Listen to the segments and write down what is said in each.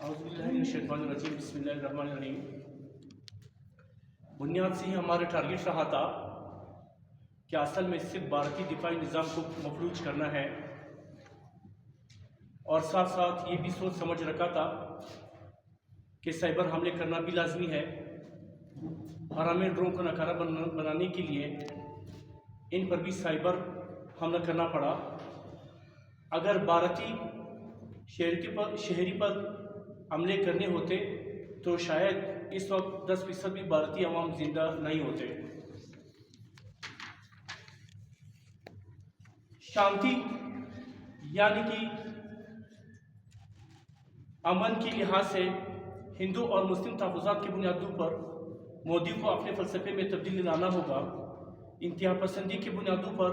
औज़ुबिल्लाहिमिनश्शैतानिर्रजीम बिस्मिल्लाहिर्रहमानिर्रहीम। बुनियाद से ही हमारा टारगेट रहा था कि असल में सिर्फ भारतीय दिफाई निज़ाम को मफलूज करना है और साथ साथ ये भी सोच समझ रखा था कि साइबर हमले करना भी लाजमी है और हमें ड्रोन को नकारा बनाने के लिए इन पर भी साइबर हमला करना पड़ा। अगर भारतीय शहरी पर हमले करने होते तो शायद इस वक्त 10% भी भारतीय अवाम जिंदा नहीं होते। शांति यानी कि अमन के लिहाज से हिंदू और मुस्लिम तहफ़्फ़ुज़ात की बुनियादों पर मोदी को अपने फ़लसफ़े में तब्दीली लाना होगा। इंतहा पसंदी की बुनियादों पर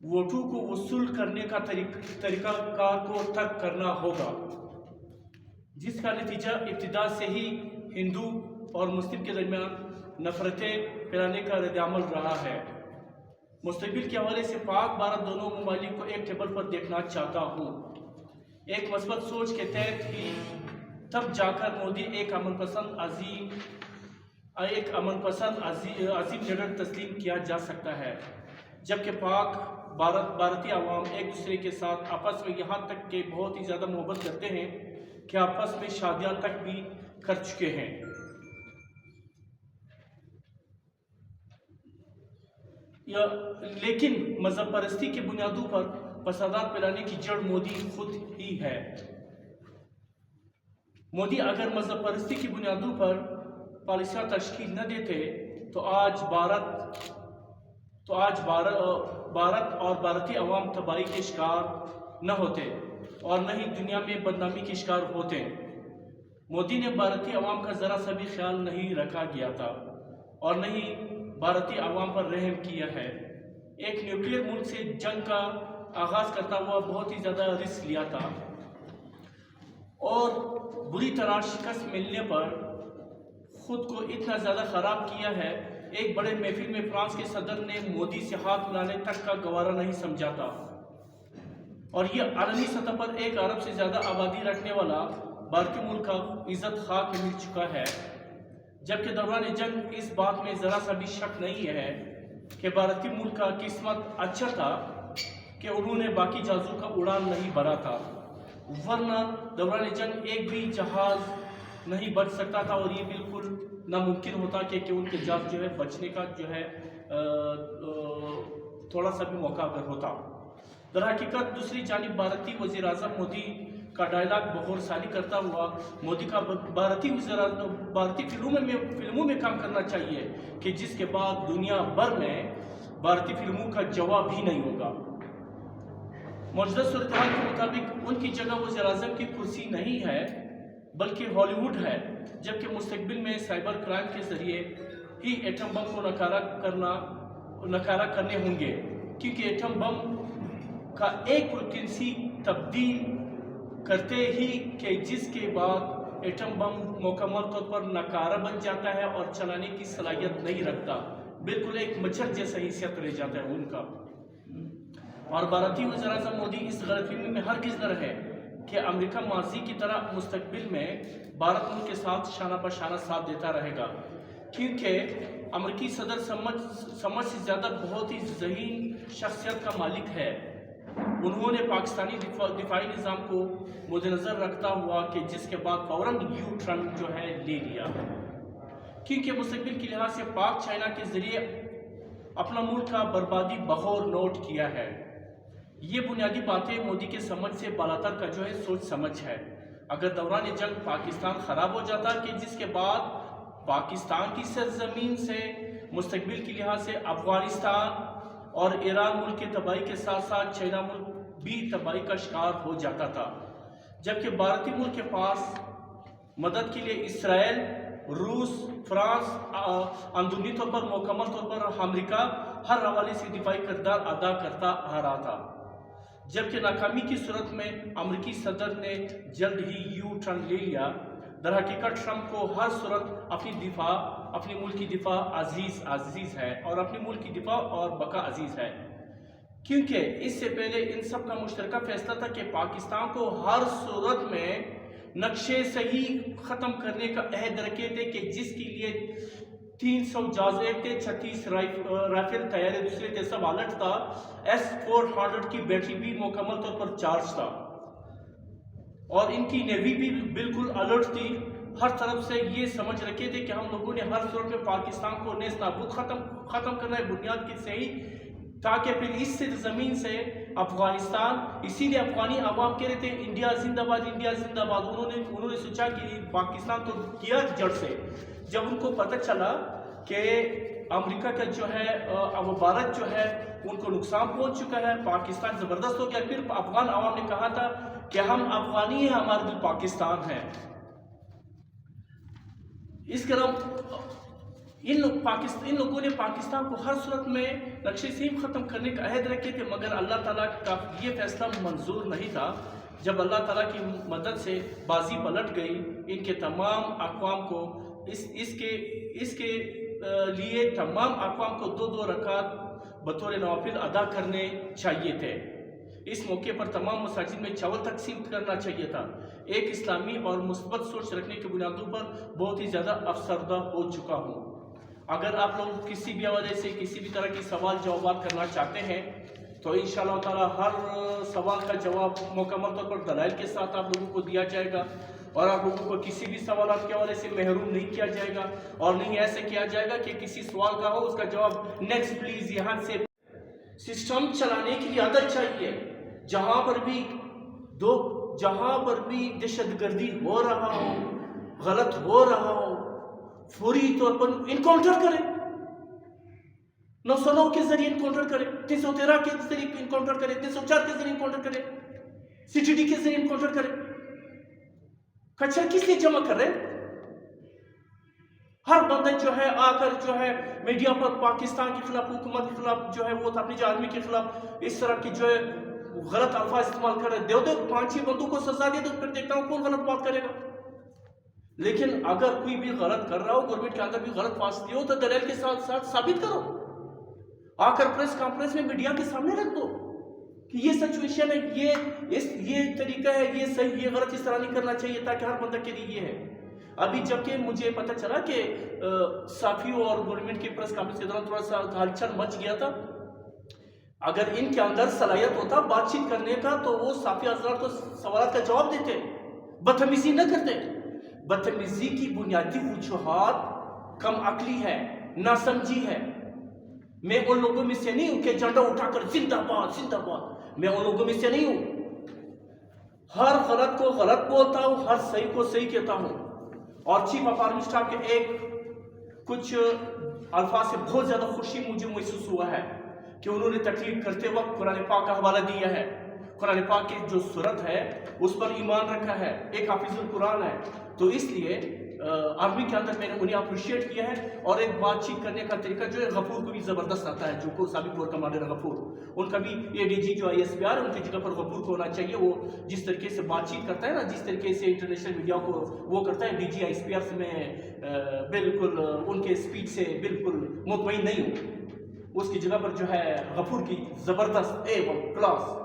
वोटों को वसूल करने का तरीक़ाकार को तर्क करना होगा, जिसका नतीजा इब्तिदा से ही हिंदू और मुस्लिम के दरमियान नफरतें फैलाने का रद्द-ए-अमल रहा है। मुस्तक़बिल के हवाले से पाक भारत दोनों ममालिक को एक टेबल पर देखना चाहता हूँ। एक मस्बत सोच के तहत ही तब जाकर मोदी एक अजीम लीडर तस्लीम किया जा सकता है, जबकि भारतीय अवाम एक दूसरे के साथ आपस में यहाँ तक के बहुत ही ज़्यादा मोहब्बत करते हैं कि आपस में शादियाँ तक भी कर चुके हैं। लेकिन मजहब परस्ती की बुनियादों पर फसादात फैलाने की जड़ मोदी खुद ही है। मोदी अगर मजहब परस्ती की बुनियादों पर पॉलिसियाँ तश्कील न देते तो आज भारत और भारतीय अवाम तबाही के शिकार न होते और न ही दुनिया में बदनामी के शिकार होते। मोदी ने भारतीय अवाम का ज़रा सा भी ख्याल नहीं रखा गया था और न ही भारतीय अवाम पर रहम किया है। एक न्यूक्लियर मुल्क से जंग का आगाज़ करता हुआ बहुत ही ज़्यादा रिस्क लिया था और बुरी तरह शिकस्त मिलने पर खुद को इतना ज़्यादा ख़राब किया है। एक बड़े महफिल में फ्रांस के सदर ने मोदी से हाथ मिलाने तक का गवारा नहीं समझा था और ये आलमी सतह पर एक अरब से ज़्यादा आबादी रखने वाला भारतीय मुल्क का इज़्ज़त खाक मिल चुका है, जबकि दौरान जंग इस बात में ज़रा सा भी शक नहीं है कि भारतीय मुल्क का किस्मत अच्छा था कि उन्होंने बाकी जहाज़ों का उड़ान नहीं भरा था, वरना दौरान जंग एक भी जहाज़ नहीं बच सकता था और ये बिल्कुल नामुमकिन होता कि उनके जहाज़ जो है बचने का जो है थोड़ा सा भी मौका अगर होता। दरहकीकत दूसरी जानिब भारतीय वज़ीर-ए-आज़म मोदी का डायलॉग बखौरसाली करता हुआ मोदी का भारतीय फिल्मों में काम करना चाहिए कि जिसके बाद दुनिया भर में भारतीय फिल्मों का जवाब ही नहीं होगा। मौजूदा सूरत-ए-हाल के मुताबिक उनकी जगह वज़ीर-ए-आज़म की कुर्सी नहीं है बल्कि हॉलीवुड है, जबकि मुस्तक़बिल में साइबर क्राइम के ज़रिए ही एटम बम को नकारा करने होंगे, क्योंकि एटम बम का एक फ्रीक्वेंसी तब्दील करते ही कि जिसके बाद एटम बम मुकम्मल तौर पर नकारा बन जाता है और चलाने की सलाहियत नहीं रखता, बिल्कुल एक मच्छर जैसा हैसियत रह जाता है उनका। और भारतीय वज़ीर-ए-आज़म मोदी इस गलतफहमी में हरगिज़ न रहे कि अमेरिका माजी की तरह मुस्तक़बिल में भारत मुल्क के साथ शाना बशाना साथ देता रहेगा, क्योंकि अमेरिकी सदर समझ से ज़्यादा बहुत ही ज़हीन शख्सियत का मालिक है। उन्होंने पाकिस्तानी दिफाई निज़ाम को मद्देनज़र रखता हुआ कि जिसके बाद फ़ौरन यू टर्न जो है ले लिया, क्योंकि मुस्तक़बिल के लिहाज से पाक चाइना के ज़रिए अपना मुल्क का बर्बादी बखौर नोट किया है। ये बुनियादी बातें मोदी के समझ से बालातर का जो है सोच समझ है। अगर दौरान जंग पाकिस्तान ख़राब हो जाता कि जिसके बाद पाकिस्तान की सरजमीन से मुस्तक़बिल के लिहाज से अफ़गानिस्तान और ईरान मुल्क की तबाही के साथ साथ चाइना मुल्क भी तबाही का शिकार हो जाता था, जबकि भारतीय मुल्क के पास मदद के लिए इसराइल, रूस, फ्रांस अंदरूनी तौर पर मुकम्मल तौर पर अमेरिका हर हवाले से दिफाई किरदार अदा करता आ रहा था, जबकि नाकामी की सूरत में अमेरिकी सदर ने जल्द ही यू टर्न ले लिया। दरहकीकत ट्रंप को हर सूरत अपने मुल्क की दिफा अजीज़ है और अपने मुल्क की दिफा और बका अजीज़ है, क्योंकि इससे पहले इन सब का मुश्तरका फैसला था कि पाकिस्तान को हर सूरत में نقشے صحیح ختم کرنے کا عہد رکھے تھے کہ جس کے لیے 300 جہاز ایک تھے، 36 رائفل طیارے دوسرے تھے، سب الرٹ تھا۔ S-400 کی بیٹری بھی مکمل طور پر چارج تھا اور ان کی نیوی بھی بالکل الرٹ تھی۔ ہر طرف سے یہ سمجھ رکھے تھے کہ ہم لوگوں نے ہر صورت میں پاکستان کو نیز نابود ختم کرنا ہے بنیاد کی صحیح، تاکہ پھر اس سے زمین سے افغانستان، اسی لیے افغانی عوام کہہ رہے تھے انڈیا زندہ باد، انڈیا زندہ باد۔ انہوں نے سوچا کہ پاکستان تو کیا جڑ سے، جب ان کو پتہ چلا کہ امریکہ کا جو ہے اب بھارت جو ہے ان کو نقصان پہنچ چکا ہے، پاکستان زبردست ہو گیا، پھر افغان عوام نے کہا تھا کہ ہم افغانی ہیں، ہمارا دل پاکستان ہے۔ اس طرح ان لوگوں نے پاکستان کو ہر صورت میں نقشے سے ختم کرنے کا عہد رکھے تھے، مگر اللہ تعالیٰ کا یہ فیصلہ منظور نہیں تھا۔ جب اللہ تعالیٰ کی مدد سے بازی پلٹ گئی، ان کے تمام اقوام کو اس کے لیے تمام اقوام کو 2 رکعت بطور نوافل ادا کرنے چاہیے تھے۔ اس موقع پر تمام مساجد میں چاول تقسیم کرنا چاہیے تھا۔ ایک اسلامی اور مثبت سوچ رکھنے کی بنیادوں پر بہت ہی زیادہ افسردہ ہو چکا ہوں۔ اگر آپ لوگ کسی بھی حوالے سے کسی بھی طرح کی سوال جوابات کرنا چاہتے ہیں تو انشاءاللہ تعالی ہر سوال کا جواب مکمل طور پر دلائل کے ساتھ آپ لوگوں کو دیا جائے گا، اور آپ لوگوں کو کسی بھی سوالات کے حوالے سے محروم نہیں کیا جائے گا، اور نہیں ایسے کیا جائے گا کہ کسی سوال کا ہو اس کا جواب نیکسٹ پلیز یہاں سے۔ سسٹم چلانے کی بھی عادت چاہیے، جہاں پر بھی دہشت گردی ہو رہا ہو، غلط ہو رہا ہو، فوری طور پر انکاؤنٹر کریں، 909 کے ذریعے انکاؤنٹر کریں، 313 کے ذریعے انکاؤنٹر کریں، 304 کے ذریعے انکاؤنٹر کریں، CTD کے ذریعے انکاؤنٹر کریں۔ کچرا کس لیے جمع کر رہے ہیں؟ ہر بندہ جو ہے آ کر جو ہے میڈیا پر پاکستان کے خلاف، حکومت کے خلاف جو ہے وہ اپنی آرمی کے خلاف اس طرح کی جو ہے غلط الفاظ استعمال کر رہے ہیں۔ دو 5-6 بندوں کو سزا دے دو، پھر دیکھتا ہوں کون غلط بات کرے گا۔ لیکن اگر کوئی بھی غلط کر رہا ہو، گورنمنٹ کے اندر بھی غلط فاصلے ہو، تو دلیل کے ساتھ ثابت کرو، آ کر پریس کانفرنس میں میڈیا کے سامنے رکھ دو کہ یہ سچویشن ہے، یہ طریقہ ہے، یہ صحیح، یہ غلط، اس طرح نہیں کرنا چاہیے، تاکہ ہر بندہ کے لیے یہ ہے۔ ابھی جبکہ مجھے پتہ چلا کہ صحافیوں اور گورنمنٹ کی پریس کانفرنس کے دوران تھوڑا سا ہلچل مچ گیا تھا۔ اگر ان کے اندر صلاحیت ہوتا بات چیت کرنے کا تو وہ صحافی حضرات کو سوالات کا جواب دیتے، بدتمیزی نہ کرتے۔ بدتمیزی کی بنیادی وجوہات کم عقلی ہے، ناسمجھی ہے۔ میں ان لوگوں میں سے نہیں ہوں کہ جھنڈا اٹھا کر زندہ باد زندہ باد، میں ان لوگوں میں سے نہیں ہوں۔ ہر غلط کو غلط بولتا ہوں، ہر صحیح کو صحیح کہتا ہوں۔ اور چیف آف آرمی اسٹاف کے کچھ الفاظ سے بہت زیادہ خوشی مجھے محسوس ہوا ہے کہ انہوں نے تقریر کرتے وقت قرآن پاک کا حوالہ دیا ہے۔ قرآن پاک کی جو صورت ہے اس پر ایمان رکھا ہے، ایک حافظ القرآن ہے، تو اس لیے آرمی کے اندر میں نے انہیں اپریشیٹ کیا ہے۔ اور ایک بات چیت کرنے کا طریقہ جو ہے غفور کو بھی زبردست آتا ہے، جو سابق کور کمانڈر غفور، ان کا بھی ADG جو ISPR ہے ان کی جگہ پر غفور کو ہونا چاہیے۔ وہ جس طریقے سے بات چیت کرتا ہے نا، جس طریقے سے انٹرنیشنل میڈیا کو وہ کرتا ہے، DG ISPR سے میں بالکل ان کے اسپیچ سے بالکل مطمئن نہیں ہوں۔ اس کی جگہ پر جو ہے غفور کی زبردست A1 کلاس،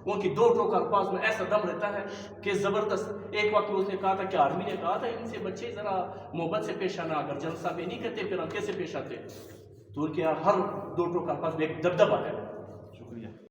ان کی 2 ٹوک الفاظ میں ایسا دم رہتا ہے کہ زبردست۔ ایک وقت اس نے کہا تھا کہ آرمی نے کہا تھا ان سے بچے ذرا محبت سے پیش آنا، اگر جلسہ میں نہیں کرتے پھر ہم کیسے پیش آتے؟ تو ان کے ہر 2 ٹوک الفاظ میں ایک دبدبہ ہے۔